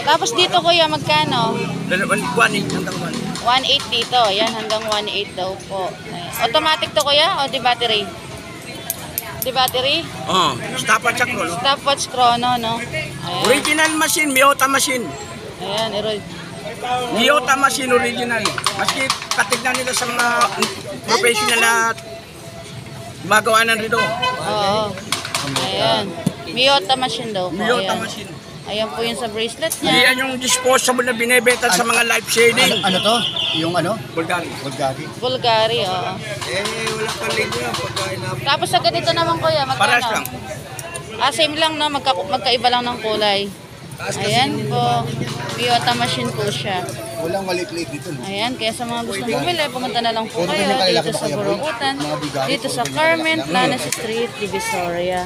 Tapos dito kuya, magkano? 1.8 hanggang 1.8 dito. Ayan, hanggang 1.8 daw po. Ayan. Automatic to kuya o di battery? Di battery? Stopwatch at chrono. Stopwatch chrono, no? Ayan. Original machine, Miyota machine. Ayan, Miyota machine original. Maski katignan nila sa mga professional na magawa ng rito. Oo. Ayan. Miyota machine daw po. Miyota Ayan. machine. Ayan po yung sa bracelet niya. Yan yung disposable na binebenta sa mga live shading. Ano to? Yung ano? Bulgari. Bulgari. Bulgari, oo. Wala pa ligo yan. Tapos sa ganito naman kuya, Paras magkano? lang. Same lang, no? Magkaiba lang ng kulay. Ayan po. Miyota machine po siya. Walang maliit-liit dito. No? Ayan, kaya sa mga gustong bumili, pumunta na lang po Puro kayo ganyan dito kalaki sa ba kayo, boy? Burukutan, Mga bigari, dito sa puro ganyan Carmen kalaki. Planas Street, Divisoria.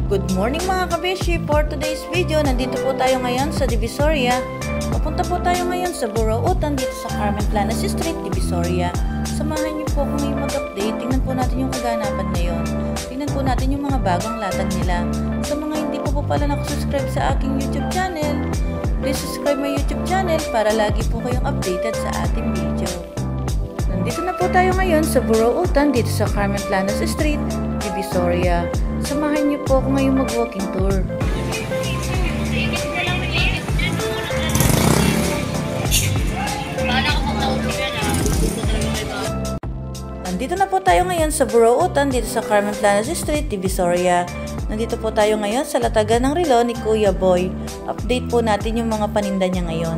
Good morning mga kabeshi! For today's video, nandito po tayo ngayon sa Divisoria. Papunta po tayo ngayon sa Burukutan dito sa Carmen Planas Street, Divisoria. Samahan niyo po kung ngayon mag-update. Tingnan po natin yung kaganapan ngayon. Tingnan po natin yung mga bagong latag nila. Sa mga hindi po pala nakasubscribe sa aking YouTube channel, please subscribe my YouTube channel para lagi po kayong updated sa ating video. Nandito na po tayo ngayon sa Burukutan dito sa Carmen Planas Street, Divisoria. Samahan niyo po ako ngayong mag-walking tour. Nandito na po tayo ngayon sa Burukutan dito sa Carmen Planas Street, Divisoria. Nandito po tayo ngayon sa latagan ng relo ni Kuya Boy. Update po natin yung mga paninda niya ngayon.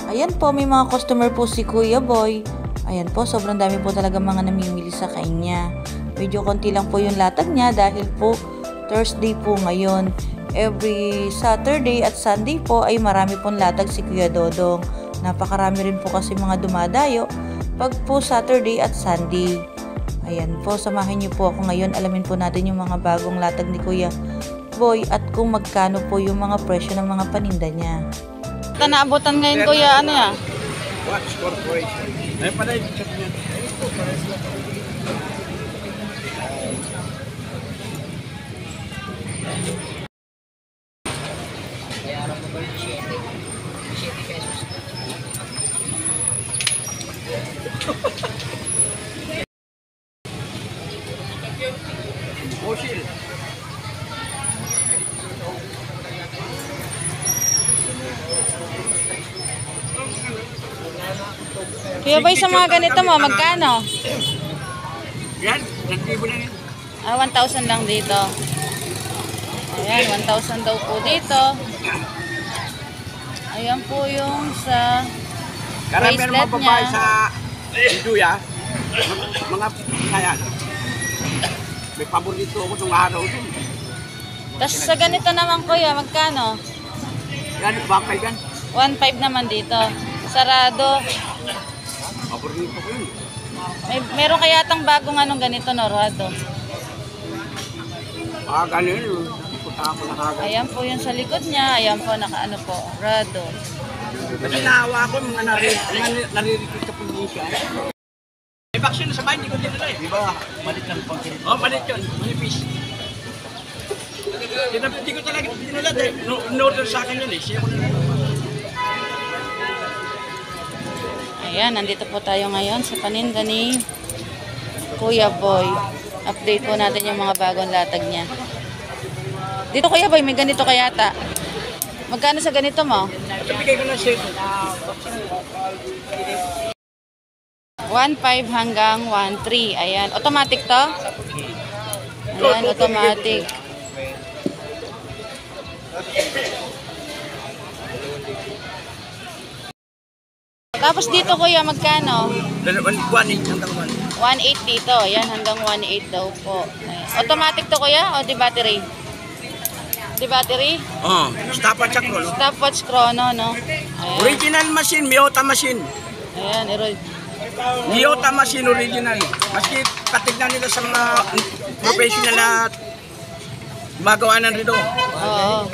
Ayan po, may mga customer po si Kuya Boy. Ayan po, sobrang dami po talaga mga namimili sa kanya. Medyo konti lang po yung latag niya dahil po Thursday po ngayon. Every Saturday at Sunday po ay marami pong latag si Kuya Dodong. Napakarami rin po kasi mga dumadayo pag po Saturday at Sunday. Ayan po, samahin niyo po ako ngayon. Alamin po natin yung mga bagong latag ni Kuya Boy at kung magkano po yung mga presyo ng mga paninda niya. Naabutan ngayon Kuya, ano ya? Watch Corporation. Ay pala yung chat niya. Moshil. Kuya Boy, sa mga ganito mo, magkano? Yan, nagtibo lang yan. 1,000 lang dito. Ayan, 1,000 daw po dito. Ayan po yung sa Karamihan bracelet mga babae niya. sa Induya, mga kaya may paborito ako nung araw dun. Tapos sa ganito naman kuya, magkano? Yan, bakay yan. 1,500 naman dito. Sarado. Paborito ko yun. Meron kaya tang bagong anong ganito, no, Rado? Ganun yun. Punta ako na kagad. Ayan po yung sa likod niya. Ayan po, nakaano po, Rado. Kasi nahawa ko mga naririkot sa probinsya. May vaccine na sa bahay, hindi ko dinala eh. Di ba? Malit lang po. Oo, malit yun. Manipis. Hindi ko talaga dinala dahil in-order sa akin yun eh. Siya ko na lang. Ayan, nandito po tayo ngayon sa paninda ni Kuya Boy. Update po natin yung mga bagong latag niya. Dito Kuya Boy, may ganito kayata. Magkano sa ganito mo? Bigay ko na siya. 1,500 hanggang 1,300. Ayan. Automatic to? Ayan, automatic. Tapos dito kuya, magkano? 1.8 hanggang 1.8 dito. Ayan, hanggang 1.8 daw po. Ayan. Automatic to kuya o di battery? Di battery? Stopwatch at chrono. Stopwatch chrono, no? Ayan. Original machine, Miyota machine. Ayan, Miyota machine original. Maski katignan nila sa mga professional na magawa ng rito. Oo.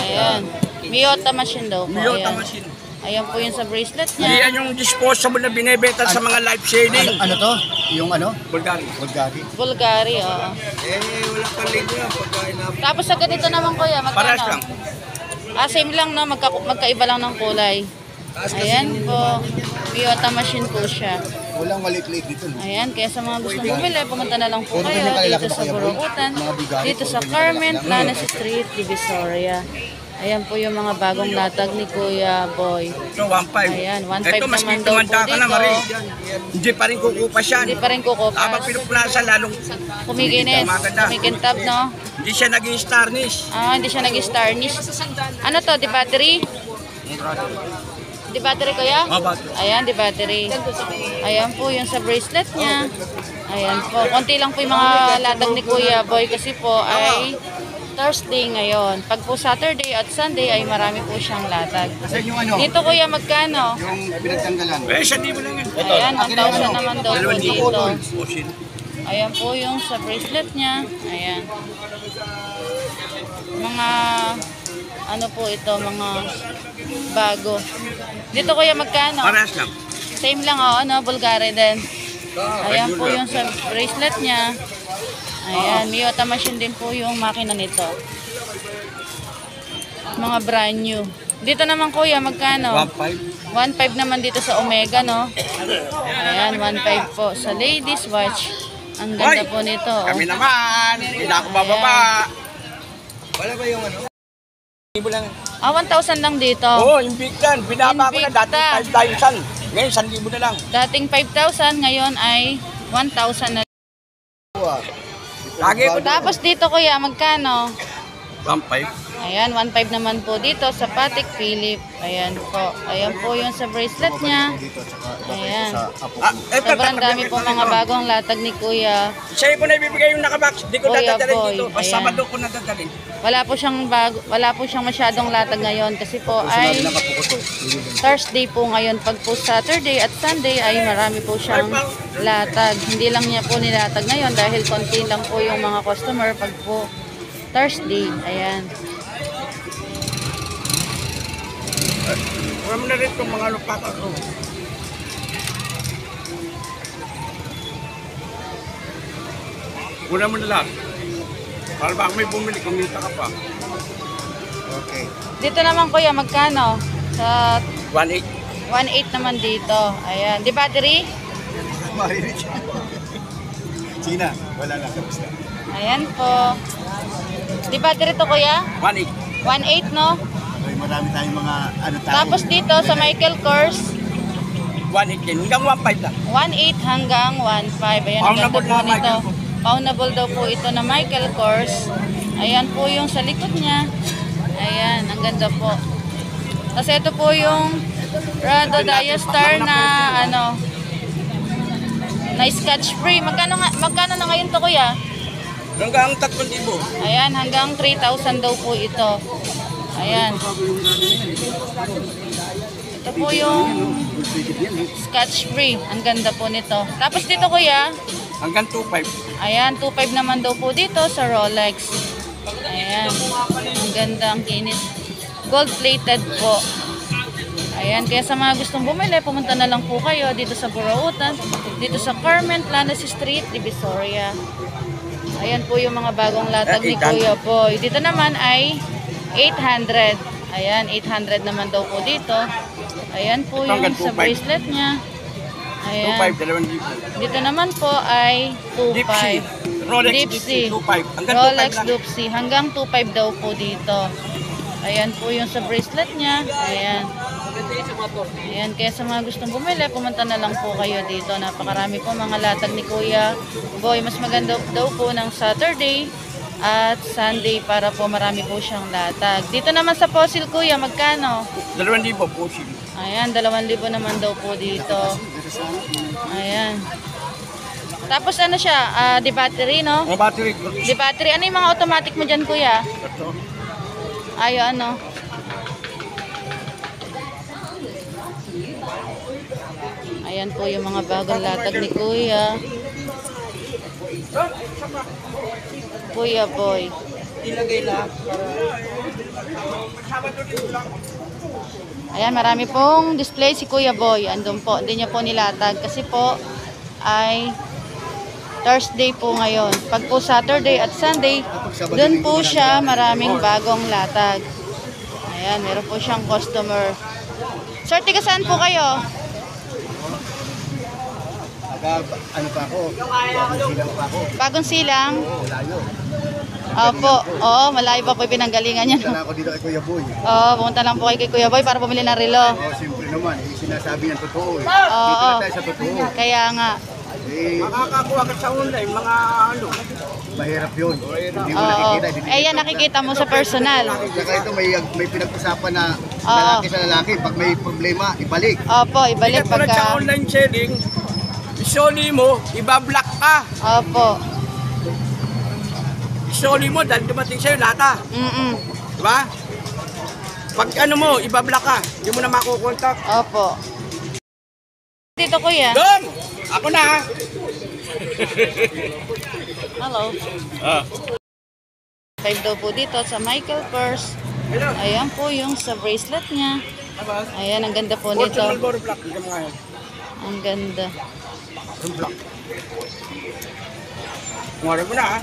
Ayan. Miyota machine daw po. Miyota Ayan. machine. Ayan po yung sa bracelet niya. Yan yung disposable na binebenta sa mga live selling. Ano to? Yung ano? Bulgari. Bulgari. Bulgari, oo. Wala pa ligo yan pagkain na. Tapos sa ganito naman kuya, Paras magkano? lang. Same lang no, magkaiba lang ng kulay. Ayan po. Miyota machine po siya. Walang maliit-liit dito. No? Ayan, kaya sa mga gustong bumili, pumunta na lang po Puro kayo ganyan dito kalaki sa pa kayo, boy? Burukutan, Mga bigay, dito puro sa ganyan Carmen kalaki. Planas Street, Divisoria. Ayan po yung mga bagong latag ni Kuya Boy. Ito, 1.5. Ayan, 1.5 Ito, maski naman daw po tumanda ka na, dito. Marie. Hindi pa rin kukupas yan. Hindi pa rin kukupas. Habang pinuplasan, lalong Kumikinis, Maganda. kumikintab, no? hindi siya naging starnish. Hindi siya nag-starnish. Ano to, di battery? Di battery kuya? Battery. Ayan, di battery. Ayan po yung sa bracelet niya. Ayan po. Konti lang po yung mga latag ni Kuya Boy kasi po ay Thursday ngayon. Pag po Saturday at Sunday ay marami po siyang latag. Kasi yung ano? Dito kuya magkano? Yung pinagtanggalan. Siya di mo lang yan. Ayan, 1,000 naman daw po dito. Pusin. Ayan po yung sa bracelet niya. Ayan. Mga ano po ito, mga bago. Dito kuya magkano? Paras lang. Same lang ano, Bulgari din. Ayan po yung sa bracelet niya. Ayan, Miyota machine din po yung makina nito. Mga brand new. Dito naman kuya, magkano? 1.5. 1.5 naman dito sa Omega, no? Ayan, 1.5 po sa ladies watch. Ang ganda po nito. Kami naman. Hindi na ako bababa. Wala ba yung ano? Ibo lang. 1,000 lang dito. Oo, Invictan. Binaba ko na dati Invicta. 5,000. Ngayon, 1,000 na lang. Dating 5,000, ngayon ay 1,000 na. Lagi ko Tapos dito kuya, magkano? 1.5. Ayan, 1.5 naman po dito sa Patek Philip. Ayan po. Ayan po yung sa bracelet niya. Ayan. Sobrang dami po mga bagong latag ni Kuya. Sa'yo ko na ibibigay yung nakabox. Di ko Kuya dadalhin Boy, dito. Basta ayan. Sabado ko na dadalhin. Wala po siyang masyadong latag ngayon kasi po ay Thursday po ngayon. Pag po Saturday at Sunday ay marami po siyang latag. Hindi lang niya po nilatag ngayon dahil konti lang po yung mga customer pag po Thursday. Ayan. Wala mo na rin itong mga lupaka ko. Una mo na lang. Para baka may bumili, kumita ka pa. Okay. Dito naman kuya, magkano? Sa 1.8. 1.8 naman dito. Ayan. Di battery? Marinig. Sige na. Wala lang. Tapos na. Ayan po. Di battery to kuya? 1.8. 1.8 no? Okay, marami tayong mga ano tayo. Tapos dito sa Michael Kors, 1.8 din. Hanggang 1.5 lang. 1.8 hanggang 1.5. Ayan, ang ganda Paunable po na nito. Michael. Paunable daw po ito na Michael Kors. Ayan po yung sa likod niya. Ayan, ang ganda po. Kasi ito po yung Rado Diastar na ano, na scotch free. Magkano na ngayon to kuya? Hanggang 3,000. Ayan, hanggang 3,000 daw po ito. Ayan. Ito po yung scotch free. Ang ganda po nito. Tapos dito kuya, Hanggang 2.5. ayan, 2.5 naman daw po dito sa Rolex. Ayan. Ang ganda, ang kinis. Gold plated po. Ayan, kaya sa mga gustong bumili, pumunta na lang po kayo dito sa Burautan, dito sa Carmen Planas Street, Divisoria. Ayan po yung mga bagong latag ni Kuya Boy. Dito naman ay 800. Ayan, 800 naman daw po dito. Ayan po yung sa bracelet niya. Ayan. 2.5, 2,000. Dito naman po ay 2.5. Rolex Dipsy. 2.5. Hanggang Rolex 2.5 lang. Dipsy. Hanggang 2.5 daw po dito. Ayan po yung sa bracelet niya. Ayan. Ayan, kaya sa mga gustong bumili, pumunta na lang po kayo dito. Napakarami po mga latag ni Kuya Boy. Mas maganda daw po ng Saturday at Sunday para po marami po siyang latag. Dito naman sa Fossil Kuya, magkano? 2,000 po siya. Ayan, 2,000 naman daw po dito. Ayan. Tapos ano siya, di battery, no? Ang battery. Di battery. Ano yung mga automatic mo dyan, kuya? Ito. Ayo, ano? Ayan po yung mga bagong latag ni Kuya. Kuya Boy. Ilagay lang. Sabado dito lang. Ayan, marami pong display si Kuya Boy. Andun po, hindi niya po nilatag. Kasi po ay Thursday po ngayon. Pag po Saturday at Sunday, doon po siya maraming bagong latag. Ayan, meron po siyang customer. Sir, tiga saan po kayo? Ano pa ako? Silang pa ako. Bagong silang? Oo, layo. Opo. Oo, malayo pa po yung pinanggalingan niya. Punta na ako dito kay Kuya Boy. Oo, pumunta lang po kay Kuya Boy para bumili ng relo. Oo, siyempre naman. Sinasabi niyan totoo eh. Oo. Dito na tayo sa totoo. Kaya nga. Eh, Makakakuha ka sa online, mga ano. mahirap yun. Hindi mo Oo. nakikita. Eh, yan nakikita mo sa personal. Saka ito may pinag-usapan na Oo. lalaki sa lalaki. Pag may problema, ibalik. Opo, ibalik Hindi ka tulad sa pagka... online selling, isoli mo, ibablock ka. Opo. Isoli mo dahil dumating sa'yo lata. Diba? Pag ano mo, ibablock ka. Hindi mo na makukontak. Opo. Dito, Kuya. Dong! Ako na ha. Hello. 5 daw po dito sa Michael Kors. Ayan po yung sa bracelet niya. Ayan, ang ganda po nito. Original Boro Black. Hindi ka mga yan. Ang ganda. Yung black. Ngari mo na ha.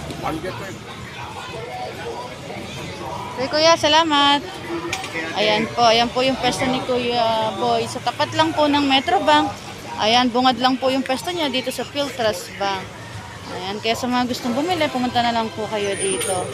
Okay, Kuya, salamat. Ayan po yung pwesto ni Kuya Boy. Sa tapat lang po ng Metro Bank. Ayan, bungad lang po yung pwesto niya dito sa Philtrust Bank. Ayan, kaya sa mga gustong bumili, pumunta na lang po kayo dito.